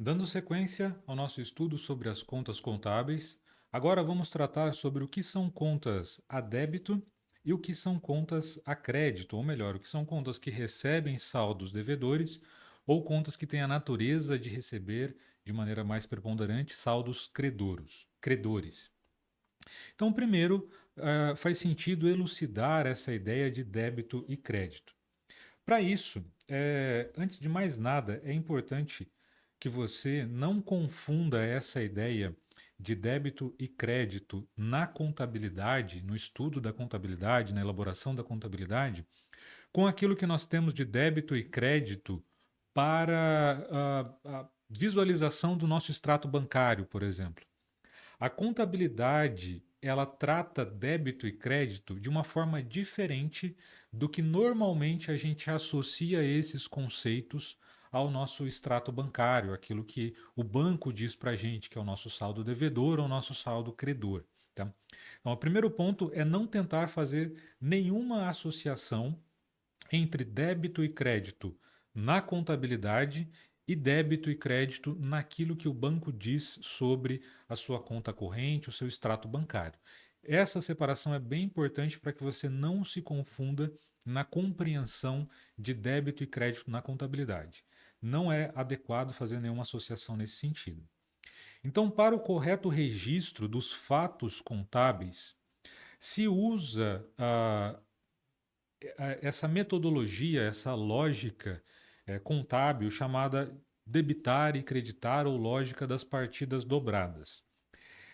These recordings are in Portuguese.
Dando sequência ao nosso estudo sobre as contas contábeis, agora vamos tratar sobre o que são contas a débito e o que são contas a crédito, ou melhor, o que são contas que recebem saldos devedores ou contas que têm a natureza de receber de maneira mais preponderante saldos credores. Então, primeiro, faz sentido elucidar essa ideia de débito e crédito. Para isso, antes de mais nada, é importante que você não confunda essa ideia de débito e crédito na contabilidade, no estudo da contabilidade, na elaboração da contabilidade, com aquilo que nós temos de débito e crédito para a visualização do nosso extrato bancário, por exemplo. A contabilidade, ela trata débito e crédito de uma forma diferente do que normalmente a gente associa esses conceitos ao nosso extrato bancário, aquilo que o banco diz para a gente que é o nosso saldo devedor ou o nosso saldo credor. Tá? Então, o primeiro ponto é não tentar fazer nenhuma associação entre débito e crédito na contabilidade e débito e crédito naquilo que o banco diz sobre a sua conta corrente, o seu extrato bancário. Essa separação é bem importante para que você não se confunda na compreensão de débito e crédito na contabilidade. Não é adequado fazer nenhuma associação nesse sentido. Então, para o correto registro dos fatos contábeis, se usa essa metodologia, essa lógica contábil chamada debitar e creditar ou lógica das partidas dobradas.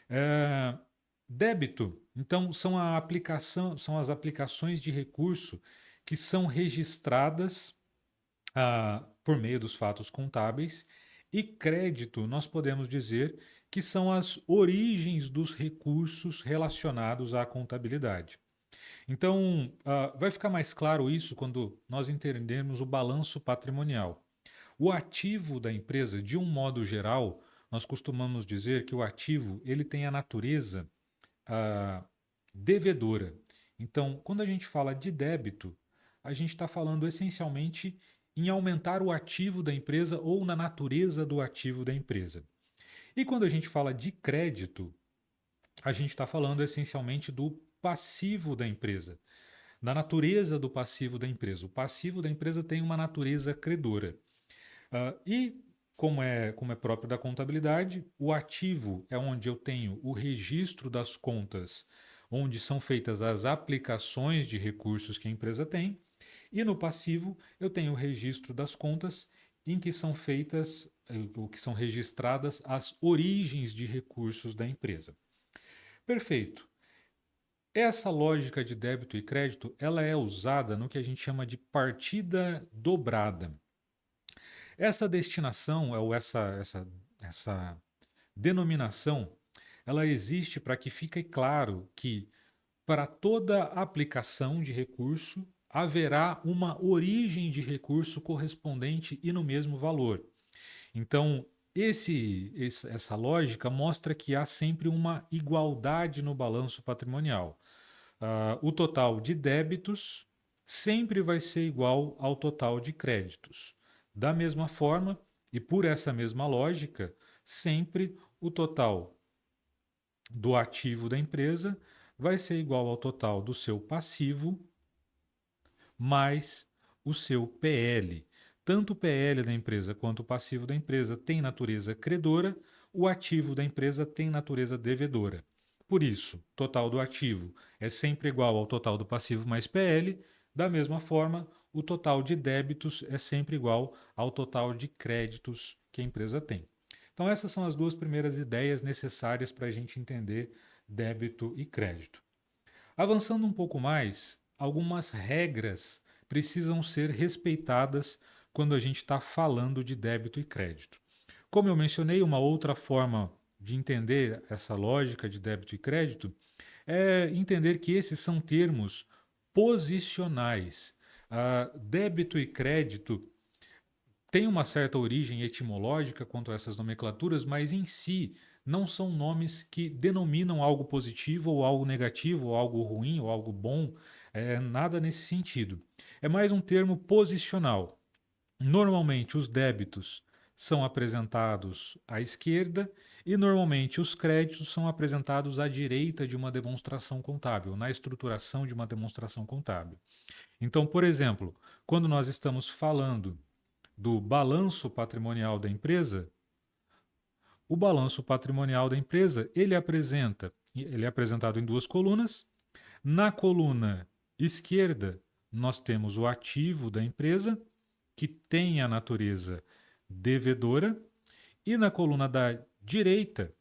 É, Débito, então, são as aplicações de recurso que são registradas por meio dos fatos contábeis, e crédito, nós podemos dizer que são as origens dos recursos relacionados à contabilidade. Então, vai ficar mais claro isso quando nós entendermos o balanço patrimonial. O ativo da empresa, de um modo geral, nós costumamos dizer que o ativo ele tem a natureza ah, devedora. Então, quando a gente fala de débito, a gente está falando essencialmente em aumentar o ativo da empresa ou na natureza do ativo da empresa. E quando a gente fala de crédito, a gente está falando essencialmente do passivo da empresa, da natureza do passivo da empresa. O passivo da empresa tem uma natureza credora. E, como é próprio da contabilidade, o ativo é onde eu tenho o registro das contas, onde são feitas as aplicações de recursos que a empresa tem, e no passivo eu tenho o registro das contas em que são feitas, ou que são registradas as origens de recursos da empresa. Perfeito. Essa lógica de débito e crédito, ela é usada no que a gente chama de partida dobrada. Essa destinação, ou essa denominação, ela existe para que fique claro que para toda aplicação de recurso haverá uma origem de recurso correspondente e no mesmo valor. Então, essa lógica mostra que há sempre uma igualdade no balanço patrimonial. O total de débitos sempre vai ser igual ao total de créditos. Da mesma forma, e por essa mesma lógica, sempre o total do ativo da empresa vai ser igual ao total do seu passivo mais o seu PL. Tanto o PL da empresa quanto o passivo da empresa tem natureza credora, o ativo da empresa tem natureza devedora. Por isso, total do ativo é sempre igual ao total do passivo mais PL, da mesma forma, o total de débitos é sempre igual ao total de créditos que a empresa tem. Então, essas são as duas primeiras ideias necessárias para a gente entender débito e crédito. Avançando um pouco mais, algumas regras precisam ser respeitadas quando a gente está falando de débito e crédito. Como eu mencionei, uma outra forma de entender essa lógica de débito e crédito é entender que esses são termos posicionais. Débito e crédito tem uma certa origem etimológica quanto a essas nomenclaturas, mas em si não são nomes que denominam algo positivo ou algo negativo, ou algo ruim, ou algo bom, nada nesse sentido. É mais um termo posicional. Normalmente, os débitos são apresentados à esquerda e normalmente os créditos são apresentados à direita de uma demonstração contábil, na estruturação de uma demonstração contábil. Então, por exemplo, quando nós estamos falando do balanço patrimonial da empresa, o balanço patrimonial da empresa, ele é apresentado em duas colunas. Na coluna esquerda, nós temos o ativo da empresa, que tem a natureza devedora, e na coluna da direita,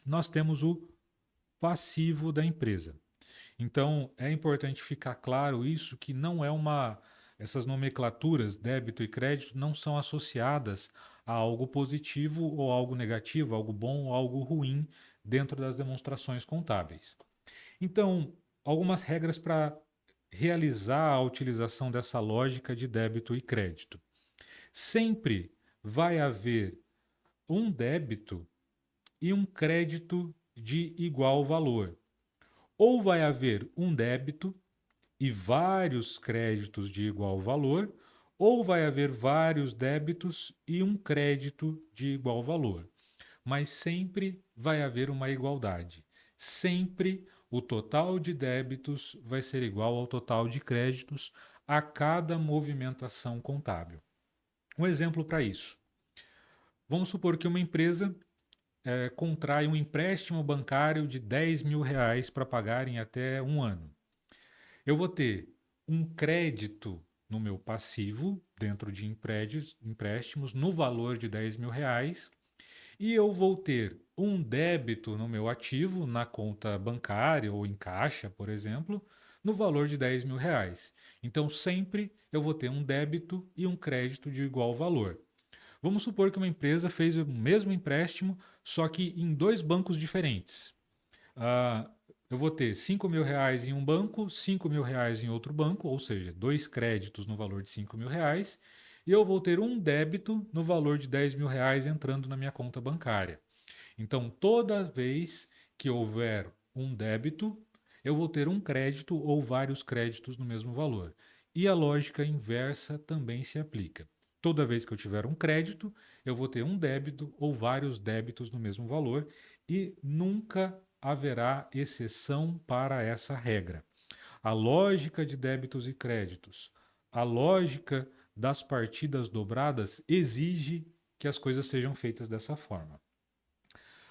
nós temos o passivo da empresa. Então, é importante ficar claro isso, que não é uma. Essas nomenclaturas, débito e crédito, não são associadas a algo positivo ou algo negativo, algo bom ou algo ruim dentro das demonstrações contábeis. Então, algumas regras para realizar a utilização dessa lógica de débito e crédito. Sempre vai haver um débito e um crédito de igual valor. Ou vai haver um débito e vários créditos de igual valor, ou vai haver vários débitos e um crédito de igual valor. Mas sempre vai haver uma igualdade. Sempre o total de débitos vai ser igual ao total de créditos a cada movimentação contábil. Um exemplo para isso. Vamos supor que uma empresa contrai um empréstimo bancário de R$ 10.000 para pagar em até um ano. Eu vou ter um crédito no meu passivo, dentro de empréstimos, no valor de R$ 10.000, e eu vou ter um débito no meu ativo, na conta bancária ou em caixa, por exemplo, no valor de R$ 10.000. Então, sempre eu vou ter um débito e um crédito de igual valor. Vamos supor que uma empresa fez o mesmo empréstimo, só que em dois bancos diferentes. Ah, eu vou ter R$ 5.000 em um banco, R$ 5.000 em outro banco, ou seja, dois créditos no valor de R$ 5.000, e eu vou ter um débito no valor de R$ 10.000 entrando na minha conta bancária. Então, toda vez que houver um débito, eu vou ter um crédito ou vários créditos no mesmo valor. E a lógica inversa também se aplica. Toda vez que eu tiver um crédito, eu vou ter um débito ou vários débitos no mesmo valor e nunca haverá exceção para essa regra. A lógica de débitos e créditos, a lógica das partidas dobradas exige que as coisas sejam feitas dessa forma.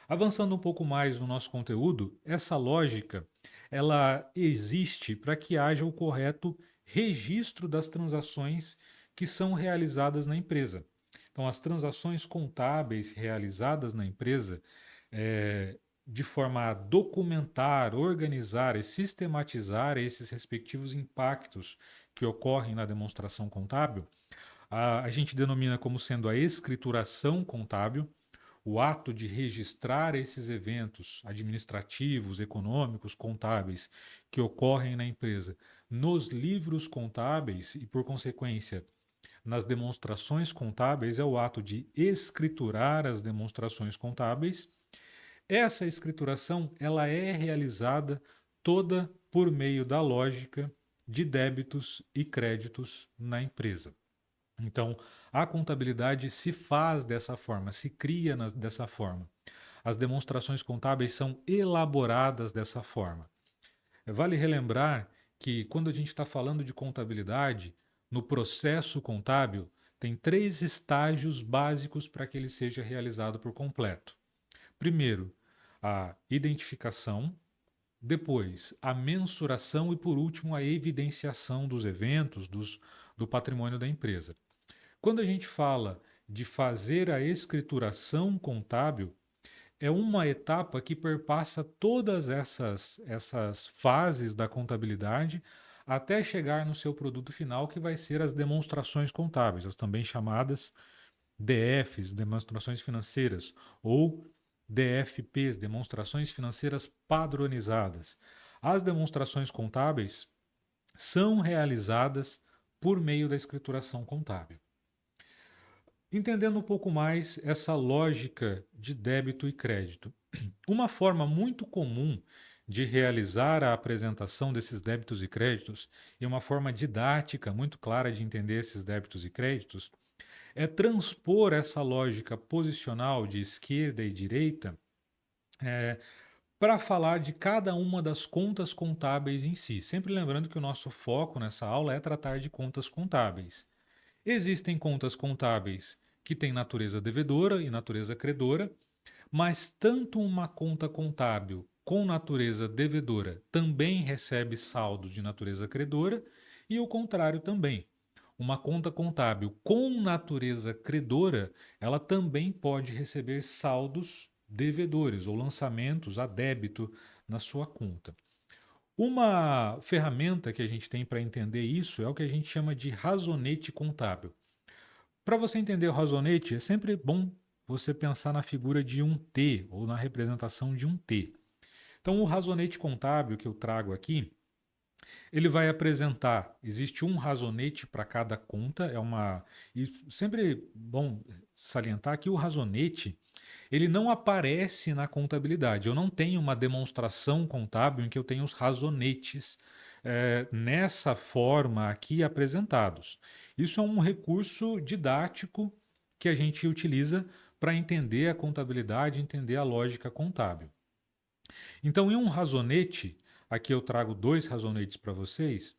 Avançando um pouco mais no nosso conteúdo, essa lógica ela existe para que haja o correto registro das transações que são realizadas na empresa. Então, as transações contábeis realizadas na empresa, de forma a documentar, organizar e sistematizar esses respectivos impactos que ocorrem na demonstração contábil, a gente denomina como sendo a escrituração contábil, o ato de registrar esses eventos administrativos, econômicos, contábeis que ocorrem na empresa nos livros contábeis e, por consequência, nas demonstrações contábeis, é o ato de escriturar as demonstrações contábeis. Essa escrituração ela é realizada toda por meio da lógica de débitos e créditos na empresa. Então, a contabilidade se faz dessa forma, se cria dessa forma. As demonstrações contábeis são elaboradas dessa forma. Vale relembrar que quando a gente está falando de contabilidade, no processo contábil, tem três estágios básicos para que ele seja realizado por completo. Primeiro, a identificação, depois, a mensuração e, por último, a evidenciação dos eventos, do patrimônio da empresa. Quando a gente fala de fazer a escrituração contábil, é uma etapa que perpassa todas essas fases da contabilidade até chegar no seu produto final, que vai ser as demonstrações contábeis, as também chamadas DFs, demonstrações financeiras, ou DFPs, demonstrações financeiras padronizadas. As demonstrações contábeis são realizadas por meio da escrituração contábil. Entendendo um pouco mais essa lógica de débito e crédito, uma forma muito comum de realizar a apresentação desses débitos e créditos e uma forma didática muito clara de entender esses débitos e créditos é transpor essa lógica posicional de esquerda e direita para falar de cada uma das contas contábeis em si. Sempre lembrando que o nosso foco nessa aula é tratar de contas contábeis. Existem contas contábeis que têm natureza devedora e natureza credora, mas tanto uma conta contábil com natureza devedora também recebe saldo de natureza credora e o contrário também. Uma conta contábil com natureza credora, ela também pode receber saldos devedores ou lançamentos a débito na sua conta. Uma ferramenta que a gente tem para entender isso é o que a gente chama de razonete contábil. Para você entender o razonete, é sempre bom você pensar na figura de um T ou na representação de um T. Então, o razonete contábil que eu trago aqui, ele vai apresentar, existe um razonete para cada conta, e sempre bom salientar que o razonete, ele não aparece na contabilidade. Eu não tenho uma demonstração contábil em que eu tenho os razonetes nessa forma aqui apresentados. Isso é um recurso didático que a gente utiliza para entender a contabilidade, entender a lógica contábil. Então, em um razonete, aqui eu trago 2 razonetes para vocês.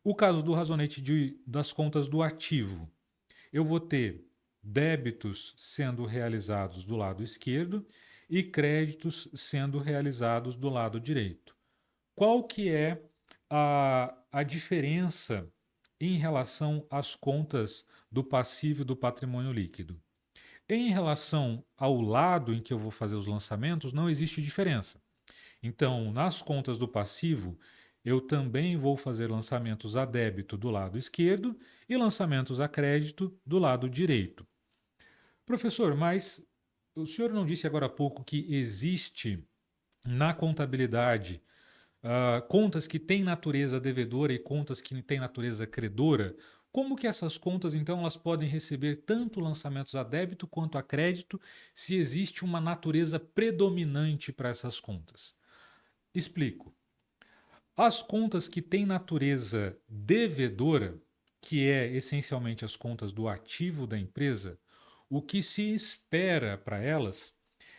O caso do razonete das contas do ativo, eu vou ter débitos sendo realizados do lado esquerdo e créditos sendo realizados do lado direito. Qual que é a diferença em relação às contas do passivo e do patrimônio líquido? Em relação ao lado em que eu vou fazer os lançamentos, não existe diferença. Então, nas contas do passivo, eu também vou fazer lançamentos a débito do lado esquerdo e lançamentos a crédito do lado direito. Professor, mas o senhor não disse agora há pouco que existe na contabilidade contas que têm natureza devedora e contas que têm natureza credora? Como que essas contas, então, elas podem receber tanto lançamentos a débito quanto a crédito se existe uma natureza predominante para essas contas? Explico. As contas que têm natureza devedora, que é essencialmente as contas do ativo da empresa, o que se espera para elas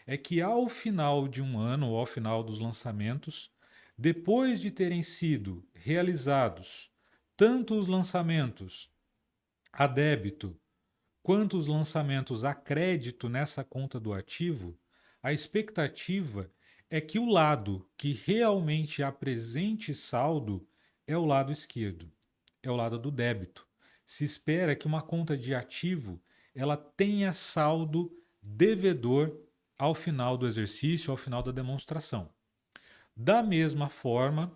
é que ao final de um ano ou ao final dos lançamentos, depois de terem sido realizados tanto os lançamentos a débito quanto os lançamentos a crédito nessa conta do ativo, a expectativa é que o lado que realmente apresente saldo é o lado esquerdo, é o lado do débito. Se espera que uma conta de ativo ela tenha saldo devedor ao final do exercício, ao final da demonstração. Da mesma forma,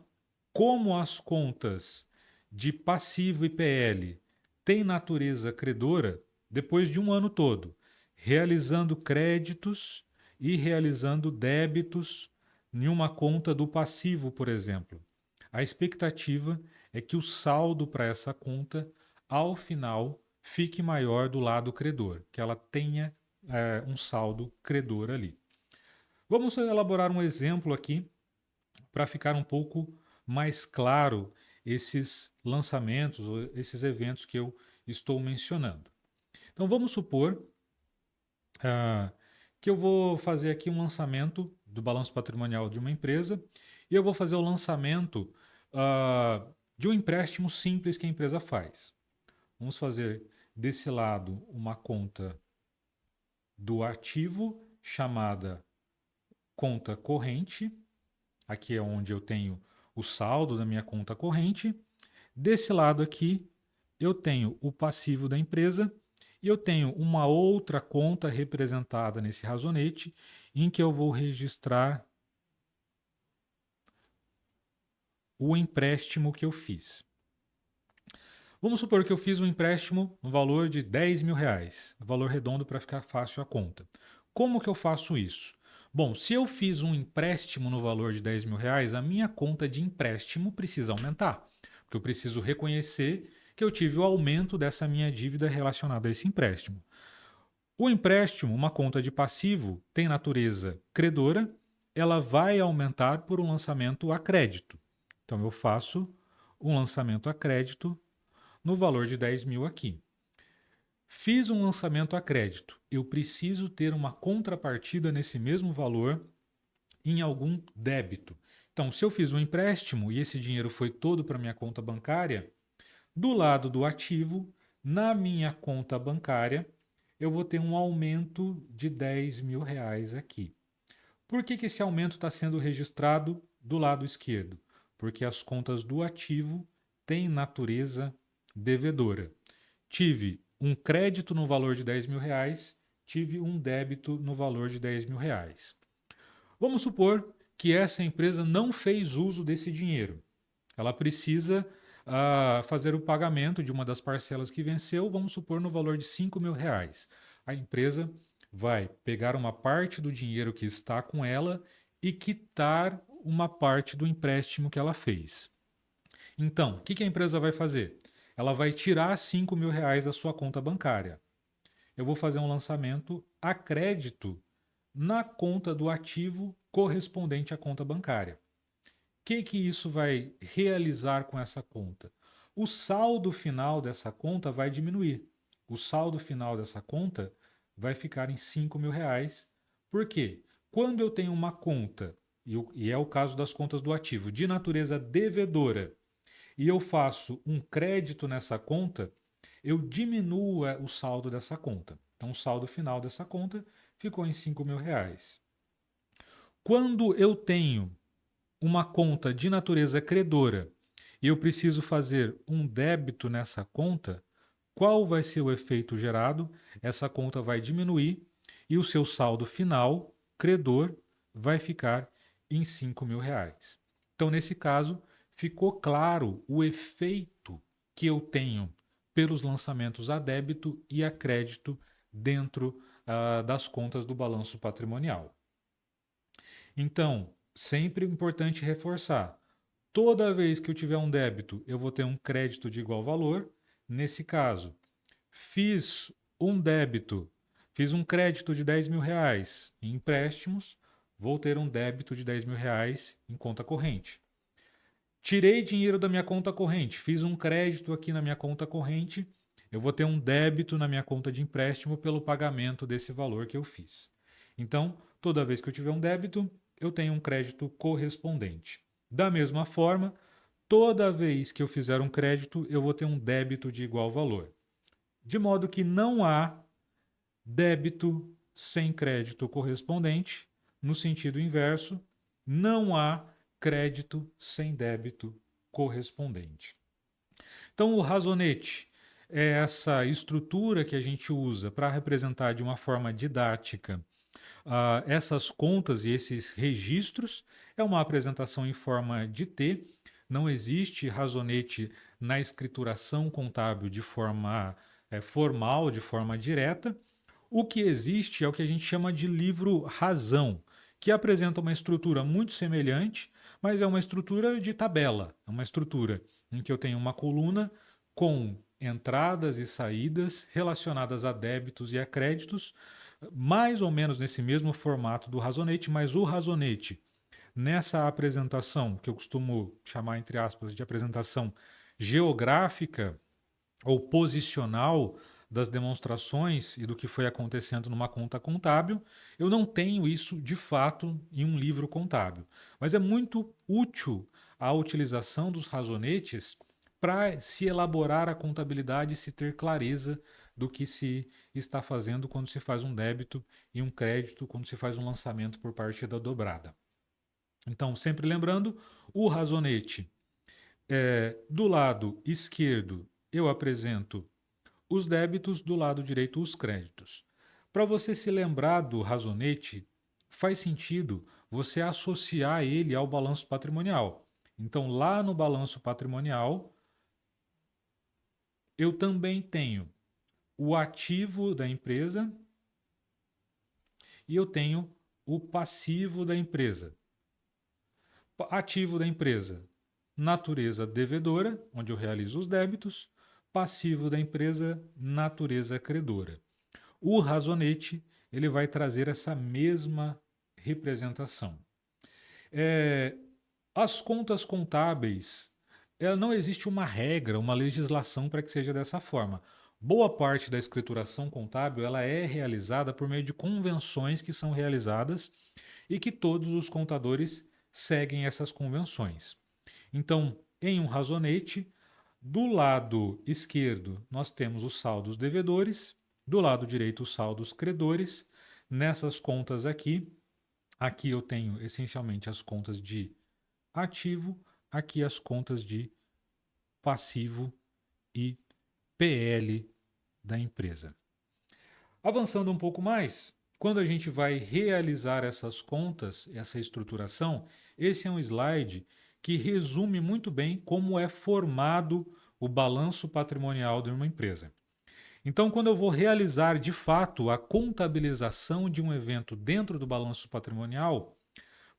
como as contas de passivo e PL têm natureza credora, depois de um ano todo, realizando créditos e realizando débitos em uma conta do passivo, por exemplo. A expectativa é que o saldo para essa conta, ao final, fique maior do lado credor, que ela tenha um saldo credor ali. Vamos elaborar um exemplo aqui para ficar um pouco mais claro esses lançamentos, esses eventos que eu estou mencionando. Então vamos supor que eu vou fazer aqui um lançamento do balanço patrimonial de uma empresa e eu vou fazer o lançamento de um empréstimo simples que a empresa faz. Vamos fazer desse lado uma conta do ativo chamada conta corrente. Aqui é onde eu tenho o saldo da minha conta corrente. Desse lado aqui, eu tenho o passivo da empresa e eu tenho uma outra conta representada nesse razonete em que eu vou registrar o empréstimo que eu fiz. Vamos supor que eu fiz um empréstimo no valor de R$ 10.000, valor redondo para ficar fácil a conta. Como que eu faço isso? Bom, se eu fiz um empréstimo no valor de R$ 10.000, a minha conta de empréstimo precisa aumentar, porque eu preciso reconhecer que eu tive o aumento dessa minha dívida relacionada a esse empréstimo. O empréstimo, uma conta de passivo, tem natureza credora, ela vai aumentar por um lançamento a crédito. Então eu faço um lançamento a crédito no valor de 10 mil aqui. Fiz um lançamento a crédito. Eu preciso ter uma contrapartida nesse mesmo valor em algum débito. Então, se eu fiz um empréstimo e esse dinheiro foi todo para minha conta bancária, do lado do ativo, na minha conta bancária, eu vou ter um aumento de R$ 10.000 aqui. Por que esse aumento está sendo registrado do lado esquerdo? Porque as contas do ativo têm natureza devedora. Tive um crédito no valor de R$ 10.000, tive um débito no valor de R$ 10.000. Vamos supor que essa empresa não fez uso desse dinheiro. Ela precisa fazer o pagamento de uma das parcelas que venceu, vamos supor, no valor de R$ 5.000. A empresa vai pegar uma parte do dinheiro que está com ela e quitar uma parte do empréstimo que ela fez. Então, o que a empresa vai fazer? Ela vai tirar R$ 5.000 da sua conta bancária. Eu vou fazer um lançamento a crédito na conta do ativo correspondente à conta bancária. O que isso vai realizar com essa conta? O saldo final dessa conta vai diminuir. O saldo final dessa conta vai ficar em R$ 5.000. Por quê? Quando eu tenho uma conta, e é o caso das contas do ativo, de natureza devedora, e eu faço um crédito nessa conta, eu diminuo o saldo dessa conta. Então, o saldo final dessa conta ficou em R$ 5.000. Quando eu tenho uma conta de natureza credora e eu preciso fazer um débito nessa conta, qual vai ser o efeito gerado? Essa conta vai diminuir e o seu saldo final, credor, vai ficar em R$ 5.000. Então, nesse caso, ficou claro o efeito que eu tenho pelos lançamentos a débito e a crédito dentro das contas do balanço patrimonial. Então, sempre importante reforçar: toda vez que eu tiver um débito, eu vou ter um crédito de igual valor. Nesse caso, fiz um débito, fiz um crédito de R$ 10.000 em empréstimos, vou ter um débito de R$ 10.000 em conta corrente. Tirei dinheiro da minha conta corrente, fiz um crédito aqui na minha conta corrente, eu vou ter um débito na minha conta de empréstimo pelo pagamento desse valor que eu fiz. Então, toda vez que eu tiver um débito, eu tenho um crédito correspondente. Da mesma forma, toda vez que eu fizer um crédito, eu vou ter um débito de igual valor. De modo que não há débito sem crédito correspondente, no sentido inverso, não há crédito sem débito correspondente. Então, o razonete é essa estrutura que a gente usa para representar de uma forma didática essas contas e esses registros. É uma apresentação em forma de T, não existe razonete na escrituração contábil de forma formal, de forma direta. O que existe é o que a gente chama de livro-razão, que apresenta uma estrutura muito semelhante, mas é uma estrutura de tabela, é uma estrutura em que eu tenho uma coluna com entradas e saídas relacionadas a débitos e a créditos, mais ou menos nesse mesmo formato do razonete, mas o razonete, nessa apresentação, que eu costumo chamar, entre aspas, de apresentação geográfica ou posicional das demonstrações e do que foi acontecendo numa conta contábil, eu não tenho isso de fato em um livro contábil. Mas é muito útil a utilização dos razonetes para se elaborar a contabilidade e se ter clareza do que se está fazendo quando se faz um débito e um crédito, quando se faz um lançamento por partida dobrada. Então, sempre lembrando, o razonete, do lado esquerdo, eu apresento os débitos, do lado direito os créditos. Para você se lembrar do razonete, faz sentido você associar ele ao balanço patrimonial. Então, lá no balanço patrimonial, eu também tenho o ativo da empresa e eu tenho o passivo da empresa. Ativo da empresa, natureza devedora, onde eu realizo os débitos. Passivo da empresa, natureza credora. O razonete ele vai trazer essa mesma representação. As contas contábeis, não existe uma regra, uma legislação para que seja dessa forma. Boa parte da escrituração contábil ela é realizada por meio de convenções que são realizadas e que todos os contadores seguem essas convenções. Então, em um razonete, do lado esquerdo nós temos os saldos devedores, do lado direito os saldos credores. Nessas contas aqui eu tenho essencialmente as contas de ativo, aqui as contas de passivo e PL da empresa. Avançando um pouco mais, quando a gente vai realizar essas contas, essa estruturação, esse é um slide que resume muito bem como é formado o balanço patrimonial de uma empresa. Então, quando eu vou realizar de fato a contabilização de um evento dentro do balanço patrimonial,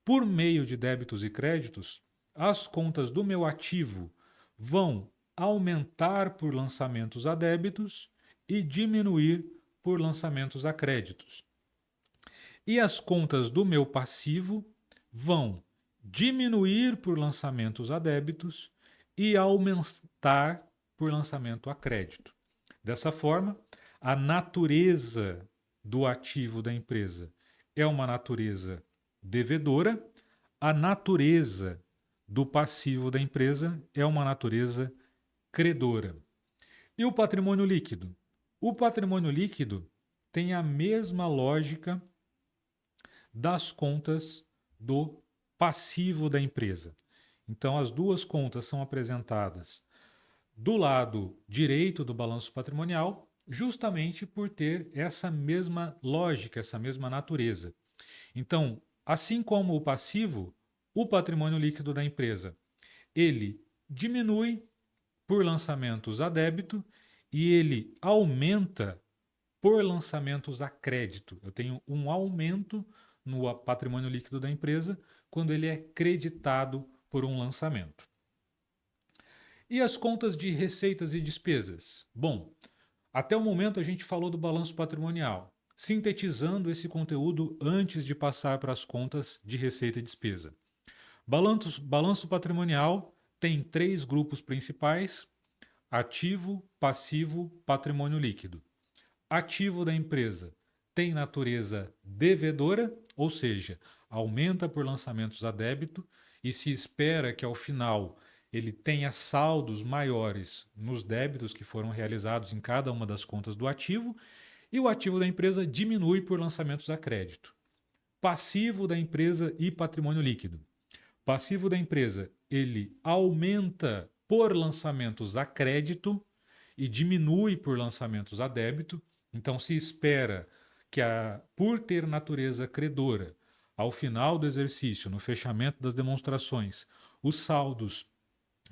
por meio de débitos e créditos, as contas do meu ativo vão aumentar por lançamentos a débitos e diminuir por lançamentos a créditos. E as contas do meu passivo vão diminuir por lançamentos a débitos e aumentar por lançamento a crédito. Dessa forma, a natureza do ativo da empresa é uma natureza devedora, a natureza do passivo da empresa é uma natureza credora. E o patrimônio líquido? O patrimônio líquido tem a mesma lógica das contas do passivo da empresa. Então, as duas contas são apresentadas do lado direito do balanço patrimonial, justamente por ter essa mesma lógica, essa mesma natureza. Então, assim como o passivo, o patrimônio líquido da empresa, ele diminui por lançamentos a débito e ele aumenta por lançamentos a crédito. Eu tenho um aumento no patrimônio líquido da empresa quando ele é creditado por um lançamento. E as contas de receitas e despesas? Bom, até o momento a gente falou do balanço patrimonial, sintetizando esse conteúdo antes de passar para as contas de receita e despesa. Balanço patrimonial tem 3 grupos principais: ativo, passivo, patrimônio líquido. Ativo da empresa tem natureza devedora, ou seja, aumenta por lançamentos a débito e se espera que ao final ele tenha saldos maiores nos débitos que foram realizados em cada uma das contas do ativo, e o ativo da empresa diminui por lançamentos a crédito. Passivo da empresa e patrimônio líquido. Passivo da empresa, ele aumenta por lançamentos a crédito e diminui por lançamentos a débito. Então se espera que, por ter natureza credora, ao final do exercício, no fechamento das demonstrações, os saldos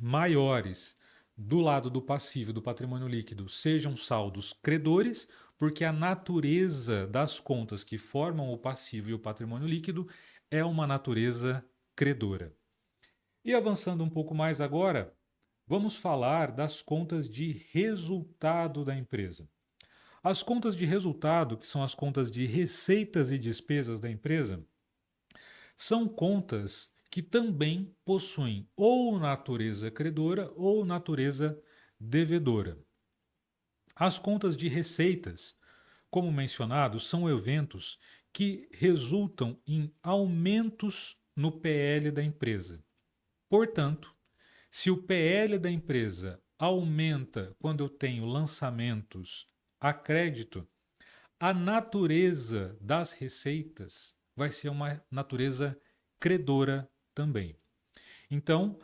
maiores do lado do passivo do patrimônio líquido sejam saldos credores, porque a natureza das contas que formam o passivo e o patrimônio líquido é uma natureza credora. E avançando um pouco mais agora, vamos falar das contas de resultado da empresa. As contas de resultado, que são as contas de receitas e despesas da empresa, são contas que também possuem ou natureza credora ou natureza devedora. As contas de receitas, como mencionado, são eventos que resultam em aumentos no PL da empresa. Portanto, se o PL da empresa aumenta quando eu tenho lançamentos a crédito, a natureza das receitas vai ser uma natureza credora também. Então,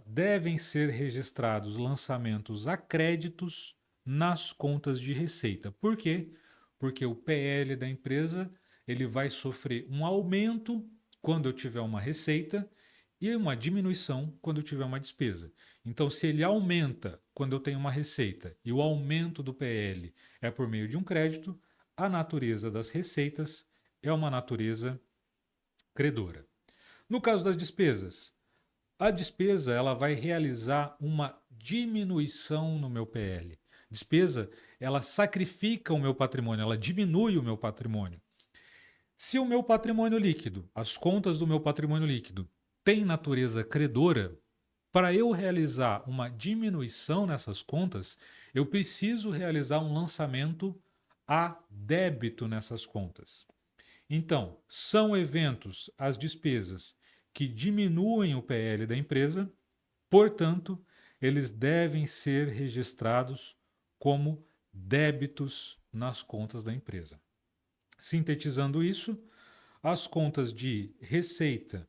devem ser registrados lançamentos a créditos nas contas de receita. Por quê? Porque o PL da empresa ele vai sofrer um aumento quando eu tiver uma receita e uma diminuição quando eu tiver uma despesa. Então, se ele aumenta quando eu tenho uma receita e o aumento do PL é por meio de um crédito, a natureza das receitas é uma natureza credora. No caso das despesas, a despesa ela vai realizar uma diminuição no meu PL. Despesa, ela sacrifica o meu patrimônio, ela diminui o meu patrimônio. Se o meu patrimônio líquido, as contas do meu patrimônio líquido, tem natureza credora, Para eu realizar uma diminuição nessas contas, eu preciso realizar um lançamento a débito nessas contas. Então, são eventos, as despesas, que diminuem o PL da empresa, portanto, eles devem ser registrados como débitos nas contas da empresa. Sintetizando isso, as contas de receita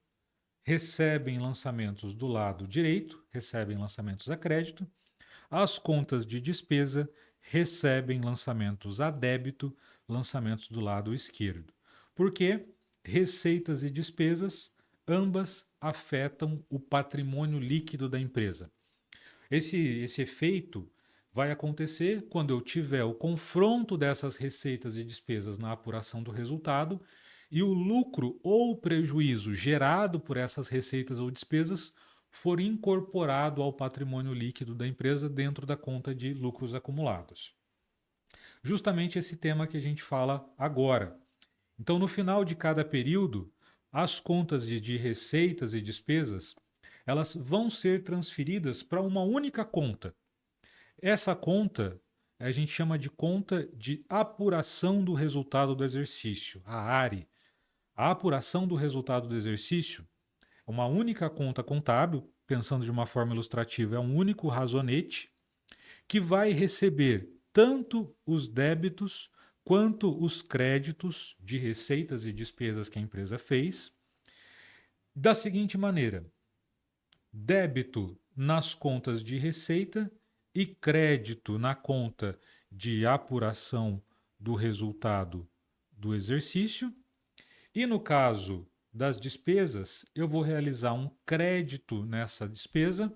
recebem lançamentos do lado direito, recebem lançamentos a crédito. As contas de despesa recebem lançamentos a débito, lançamentos do lado esquerdo. Porque receitas e despesas, ambas afetam o patrimônio líquido da empresa. Esse efeito vai acontecer quando eu tiver o confronto dessas receitas e despesas na apuração do resultado e o lucro ou prejuízo gerado por essas receitas ou despesas for incorporado ao patrimônio líquido da empresa dentro da conta de lucros acumulados. Justamente esse tema que a gente fala agora. Então, no final de cada período, as contas de receitas e despesas, elas vão ser transferidas para uma única conta. Essa conta a gente chama de conta de apuração do resultado do exercício, a ARE. A apuração do resultado do exercício é uma única conta contábil, pensando de uma forma ilustrativa, é um único razonete que vai receber tanto os débitos quanto os créditos de receitas e despesas que a empresa fez, da seguinte maneira: débito nas contas de receita e crédito na conta de apuração do resultado do exercício. E no caso das despesas, eu vou realizar um crédito nessa despesa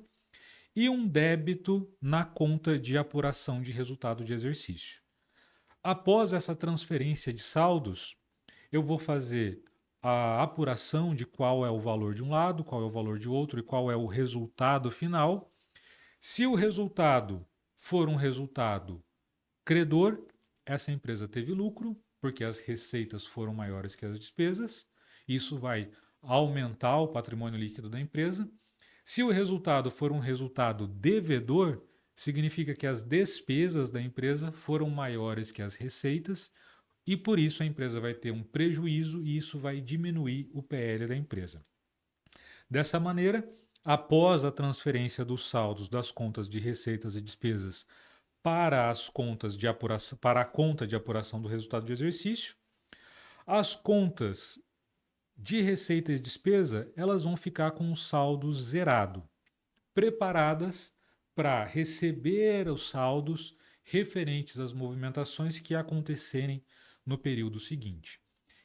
e um débito na conta de apuração de resultado de exercício. Após essa transferência de saldos, eu vou fazer a apuração de qual é o valor de um lado, qual é o valor de outro e qual é o resultado final. Se o resultado for um resultado credor, essa empresa teve lucro, porque as receitas foram maiores que as despesas. Isso vai aumentar o patrimônio líquido da empresa. Se o resultado for um resultado devedor, significa que as despesas da empresa foram maiores que as receitas e por isso a empresa vai ter um prejuízo e isso vai diminuir o PL da empresa. Dessa maneira, após a transferência dos saldos das contas de receitas e despesas para as contas de apuração, para a conta de apuração do resultado de exercício, as contas de receita e despesa, elas vão ficar com um saldo zerado, preparadas para receber os saldos referentes às movimentações que acontecerem no período seguinte.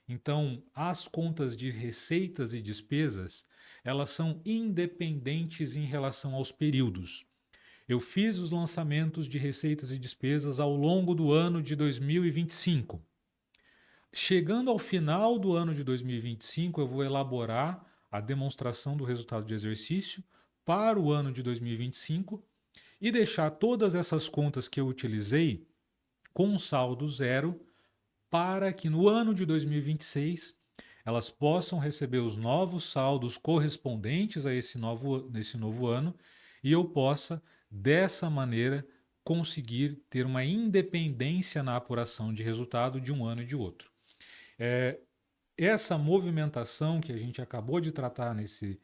Então, as contas de receitas e despesas, elas são independentes em relação aos períodos. Eu fiz os lançamentos de receitas e despesas ao longo do ano de 2025. Chegando ao final do ano de 2025, eu vou elaborar a demonstração do resultado de exercício para o ano de 2025 e deixar todas essas contas que eu utilizei com saldo zero para que no ano de 2026 elas possam receber os novos saldos correspondentes a esse novo ano e eu possa, dessa maneira, conseguir ter uma independência na apuração de resultado de um ano e de outro. Essa movimentação que a gente acabou de tratar nesse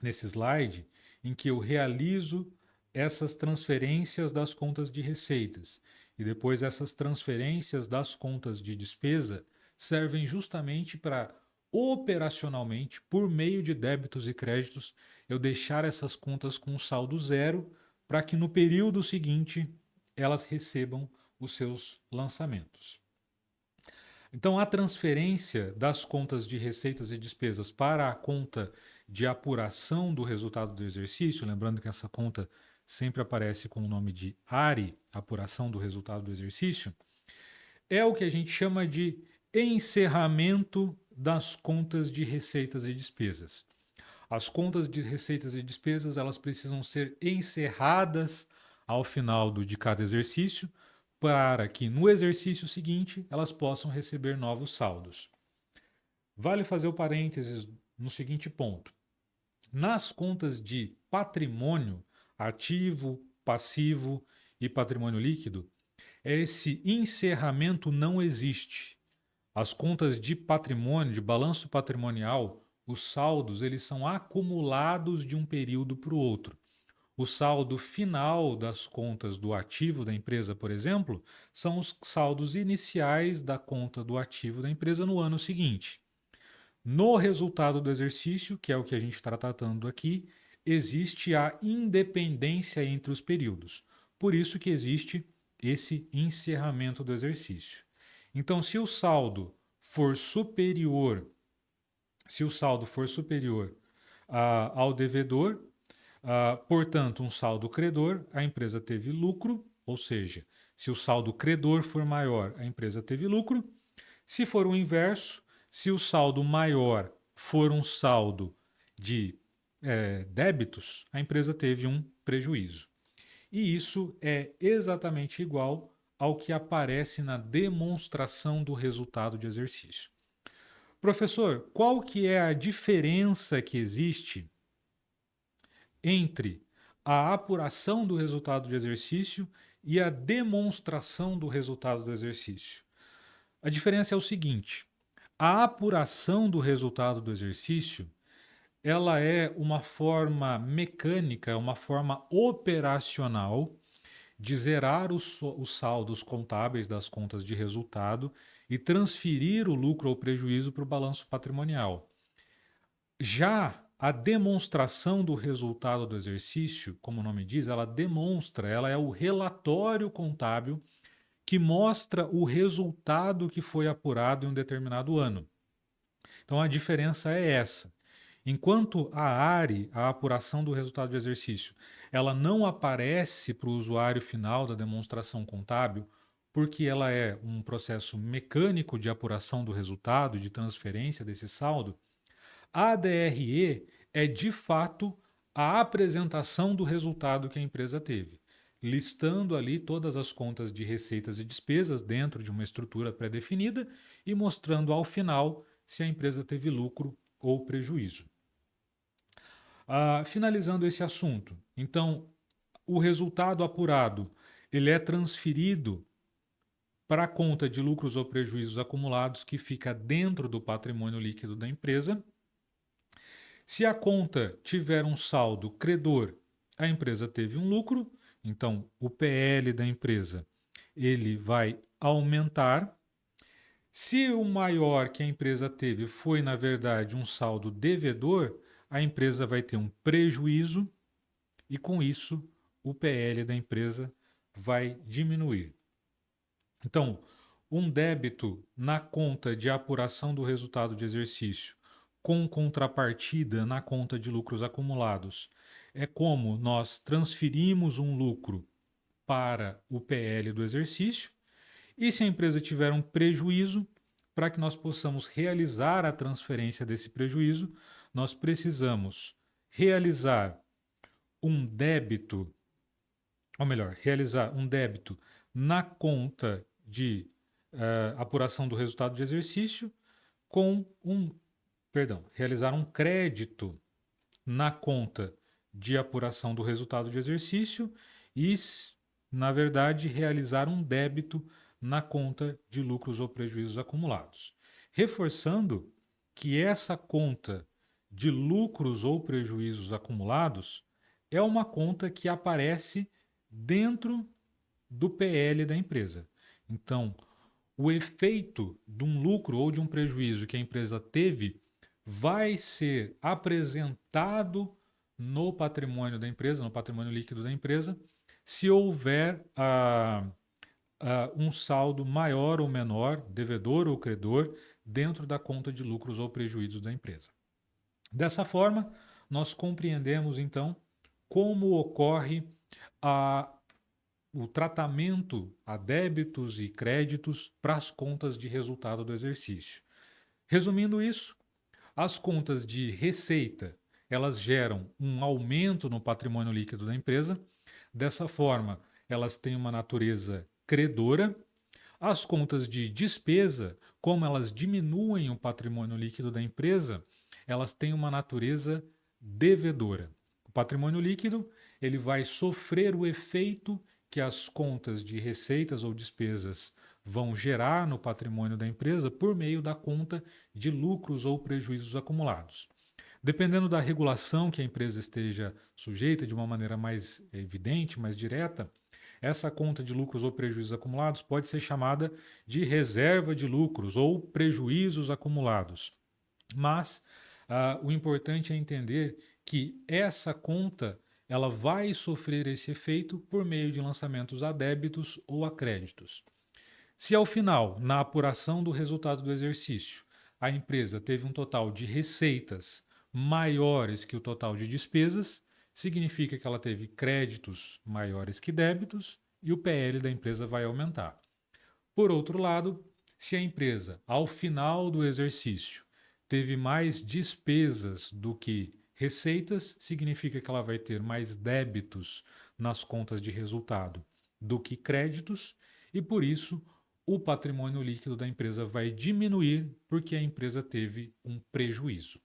slide, em que eu realizo essas transferências das contas de receitas e depois essas transferências das contas de despesa servem justamente para operacionalmente, por meio de débitos e créditos, eu deixar essas contas com saldo zero para que no período seguinte elas recebam os seus lançamentos. Então, a transferência das contas de receitas e despesas para a conta de apuração do resultado do exercício, lembrando que essa conta sempre aparece com o nome de ARE, apuração do resultado do exercício, é o que a gente chama de encerramento das contas de receitas e despesas. As contas de receitas e despesas, elas precisam ser encerradas ao final de cada exercício, para que no exercício seguinte elas possam receber novos saldos. Vale fazer o parênteses no seguinte ponto. Nas contas de patrimônio, ativo, passivo e patrimônio líquido, esse encerramento não existe. As contas de patrimônio, de balanço patrimonial, os saldos, eles são acumulados de um período para o outro. O saldo final das contas do ativo da empresa, por exemplo, são os saldos iniciais da conta do ativo da empresa no ano seguinte. No resultado do exercício, que é o que a gente está tratando aqui, existe a independência entre os períodos. Por isso que existe esse encerramento do exercício. Então, se o saldo for superior, ao devedor, portanto, um saldo credor, a empresa teve lucro, ou seja, se o saldo credor for maior, a empresa teve lucro. Se for o inverso, se o saldo maior for um saldo de débitos, a empresa teve um prejuízo. E isso é exatamente igual ao que aparece na demonstração do resultado de exercício. Professor, qual que é a diferença que existe entre a apuração do resultado de exercício e a demonstração do resultado do exercício? A diferença é o seguinte: a apuração do resultado do exercício, ela é uma forma mecânica, uma forma operacional de zerar os saldos contábeis das contas de resultado e transferir o lucro ou prejuízo para o balanço patrimonial. Já a demonstração do resultado do exercício, como o nome diz, ela demonstra, ela é o relatório contábil que mostra o resultado que foi apurado em um determinado ano. Então a diferença é essa. Enquanto a ARE, a apuração do resultado de exercício, ela não aparece para o usuário final da demonstração contábil, porque ela é um processo mecânico de apuração do resultado, de transferência desse saldo, a DRE é de fato a apresentação do resultado que a empresa teve, listando ali todas as contas de receitas e despesas dentro de uma estrutura pré-definida e mostrando ao final se a empresa teve lucro ou prejuízo. Finalizando esse assunto, então, o resultado apurado ele é transferido para a conta de lucros ou prejuízos acumulados que fica dentro do patrimônio líquido da empresa. Se a conta tiver um saldo credor, a empresa teve um lucro, então o PL da empresa ele vai aumentar. Se o maior que a empresa teve foi, na verdade, um saldo devedor, a empresa vai ter um prejuízo e, com isso, o PL da empresa vai diminuir. Então, um débito na conta de apuração do resultado de exercício com contrapartida na conta de lucros acumulados é como nós transferimos um lucro para o PL do exercício. E se a empresa tiver um prejuízo, para que nós possamos realizar a transferência desse prejuízo, nós precisamos realizar um débito, ou melhor, realizar um débito na conta de apuração do resultado de exercício realizar um crédito na conta de apuração do resultado de exercício e, na verdade, realizar um débito na conta de lucros ou prejuízos acumulados. Reforçando que essa conta de lucros ou prejuízos acumulados é uma conta que aparece dentro do PL da empresa. Então, o efeito de um lucro ou de um prejuízo que a empresa teve vai ser apresentado no patrimônio da empresa, no patrimônio líquido da empresa, se houver um saldo maior ou menor, devedor ou credor, dentro da conta de lucros ou prejuízos da empresa. Dessa forma, nós compreendemos então como ocorre o tratamento a débitos e créditos para as contas de resultado do exercício. Resumindo isso, as contas de receita, elas geram um aumento no patrimônio líquido da empresa. Dessa forma, elas têm uma natureza credora. As contas de despesa, como elas diminuem o patrimônio líquido da empresa, elas têm uma natureza devedora. O patrimônio líquido, ele vai sofrer o efeito que as contas de receitas ou despesas vão gerar no patrimônio da empresa por meio da conta de lucros ou prejuízos acumulados. Dependendo da regulação que a empresa esteja sujeita, de uma maneira mais evidente, mais direta, essa conta de lucros ou prejuízos acumulados pode ser chamada de reserva de lucros ou prejuízos acumulados. Mas o importante é entender que essa conta ela vai sofrer esse efeito por meio de lançamentos a débitos ou a créditos. Se ao final, na apuração do resultado do exercício, a empresa teve um total de receitas maiores que o total de despesas, significa que ela teve créditos maiores que débitos e o PL da empresa vai aumentar. Por outro lado, se a empresa, ao final do exercício, teve mais despesas do que receitas, significa que ela vai ter mais débitos nas contas de resultado do que créditos, e por isso o patrimônio líquido da empresa vai diminuir porque a empresa teve um prejuízo.